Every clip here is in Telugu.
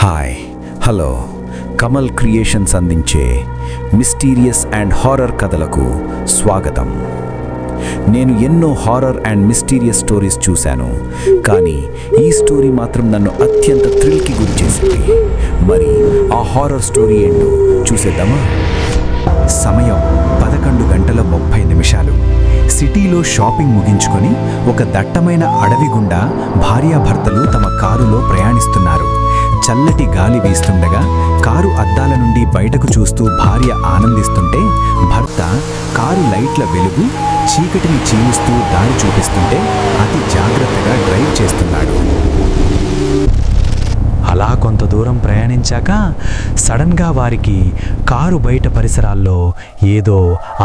హాయ్ హలో కమల్ క్రియేషన్స్ అందించే మిస్టీరియస్ అండ్ హారర్ కథలకు స్వాగతం. నేను ఎన్నో హారర్ అండ్ మిస్టీరియస్ స్టోరీస్ చూశాను, కానీ ఈ స్టోరీ మాత్రం నన్ను అత్యంత థ్రిల్కి గురి చేసింది. మరి ఆ హారర్ స్టోరీ ఏంటో చూసేద్దామా? సమయం 11:30. సిటీలో షాపింగ్ ముగించుకొని ఒక దట్టమైన అడవి గుండా భార్యాభర్తలు తమ కారులో ప్రయాణిస్తున్నారు. చల్లటి గాలి వీస్తుండగా కారు అద్దాల నుండి బయటకు చూస్తూ భార్య ఆనందిస్తుంటే, భర్త కారు లైట్ల వెలుగు చీకటిని చీలుస్తూ దారి చూపిస్తుంటే అతి జాగ్రత్తగా డ్రైవ్ చేస్తున్నాడు. అలా కొంత దూరం ప్రయాణించాక సడన్గా వారికి కారు బయట పరిసరాల్లో ఏదో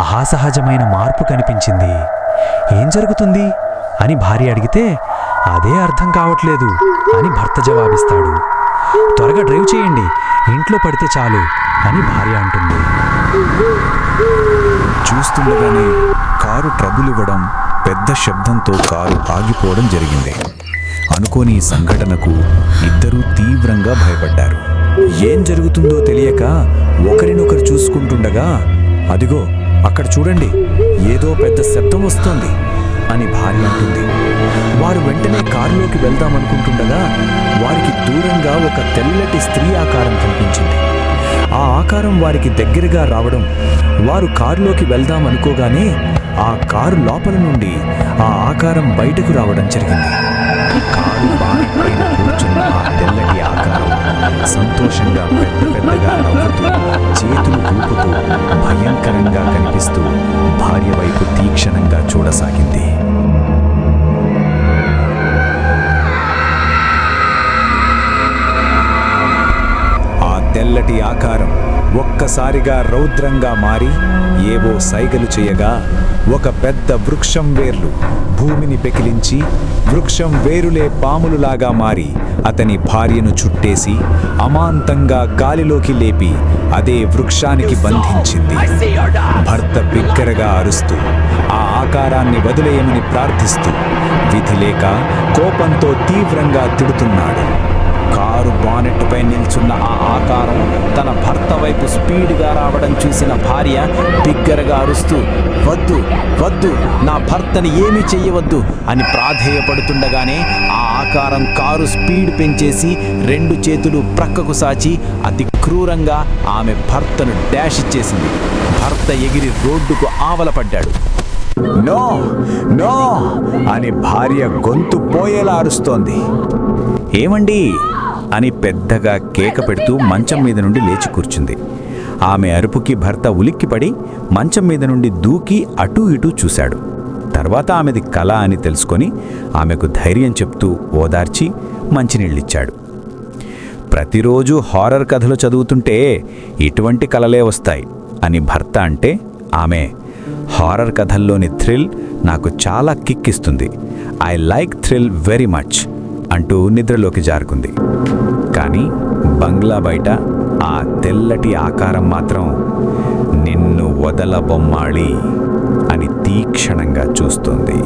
అహాసహజమైన మార్పు కనిపించింది. ఏం జరుగుతుంది అని భార్య అడిగితే, అదే అర్థం కావట్లేదు అని భర్త జవాబిస్తాడు. త్వరగా డ్రైవ్ చేయండి, ఇంట్లో పడితే చాలు అని భార్య అంటుంది. చూస్తుండగానే కారు ట్రబుల్ ఇవ్వడం, పెద్ద శబ్దంతో కారు ఆగిపోవడం జరిగింది. అనుకోని ఈ సంఘటనకు ఇద్దరూ తీవ్రంగా భయపడ్డారు. ఏం జరుగుతుందో తెలియక ఒకరినొకరు చూసుకుంటుండగా, అదిగో అక్కడ చూడండి, ఏదో పెద్ద శబ్దం వస్తోంది అని భార్య అంటుంది. వారు వెంటనే కారులోకి వెళ్దామనుకుంటుండగా వారికి దూరంగా ఒక తెల్లటి స్త్రీ ఆకారం కనిపించింది. ఆ ఆకారం వారికి దగ్గరగా రావడం, వారు కారులోకి వెళ్దామనుకోగానే ఆ కారు లోపల నుండి ఆ ఆకారం బయటకు రావడం జరిగింది. కారు బానెట్ పైన కూర్చున్న ఆ తెల్లటి ఆకారం సంతోషంగా పెద్దగా నవ్వుతూ, చేతులు ఊపుతూ, భయంకరంగా కనిపిస్తూ భార్య వైపు తీక్షణంగా చూడసాగింది. ఆ తెల్లటి ఆకారం ఒక్కసారిగా రౌద్రంగా మారి ఏవో సైగలు చేయగా, ఒక పెద్ద వృక్షం వేర్లు భూమిని పెకిలించి వృక్షం వేరులే పాములులాగా మారి అతని భార్యను చుట్టేసి అమాంతంగా గాలిలోకి లేపి అదే వృక్షానికి బంధించింది. భర్త బిగ్గరగా అరుస్తూ ఆ ఆకారాన్ని వదిలేయమని ప్రార్థిస్తూ విధి లేక కోపంతో తీవ్రంగా తిడుతున్నాడు. కారు బానెట్ పై నిల్చున్న ఆ ఆకారం తన భర్త వైపు స్పీడ్గా రావడం చూసిన భార్య బిగ్గరగా అరుస్తూ, వద్దు వద్దు, నా భర్తని ఏమీ చెయ్యవద్దు అని ప్రాధేయపడుతుండగానే ఆ ఆకారం కారు స్పీడ్ పెంచేసి 2 చేతులు ప్రక్కకు సాచి అతి క్రూరంగా ఆమె భర్తను డాష్ ఇచ్చేసింది. భర్త ఎగిరి రోడ్డుకు ఆవలపడ్డాడు. నో నో అని భార్య గొంతు పోయేలా అరుస్తోంది. ఏమండి అని పెద్దగా కేక పెడుతూ మంచం మీద నుండి లేచి కూర్చుంది. ఆమె అరుపుకి భర్త ఉలిక్కిపడి మంచం మీద నుండి దూకి అటూ ఇటూ చూశాడు. తర్వాత ఆమెది కల అని తెలుసుకొని ఆమెకు ధైర్యం చెప్తూ ఓదార్చి మంచినీళ్ళిచ్చాడు. ప్రతిరోజు హారర్ కథలు చదువుతుంటే ఇటువంటి కలలే వస్తాయి అని భర్త అంటే, ఆమె హారర్ కథల్లోని థ్రిల్ నాకు చాలా కిక్కిస్తుంది, I like thrill very much అంటూ నిద్రలోకి జారుకుంది. కానీ బంగ్లా బయట ఆ తెల్లటి ఆకారం మాత్రం నిన్ను వదలబొమ్మాళి అని తీక్షణంగా చూస్తుంది.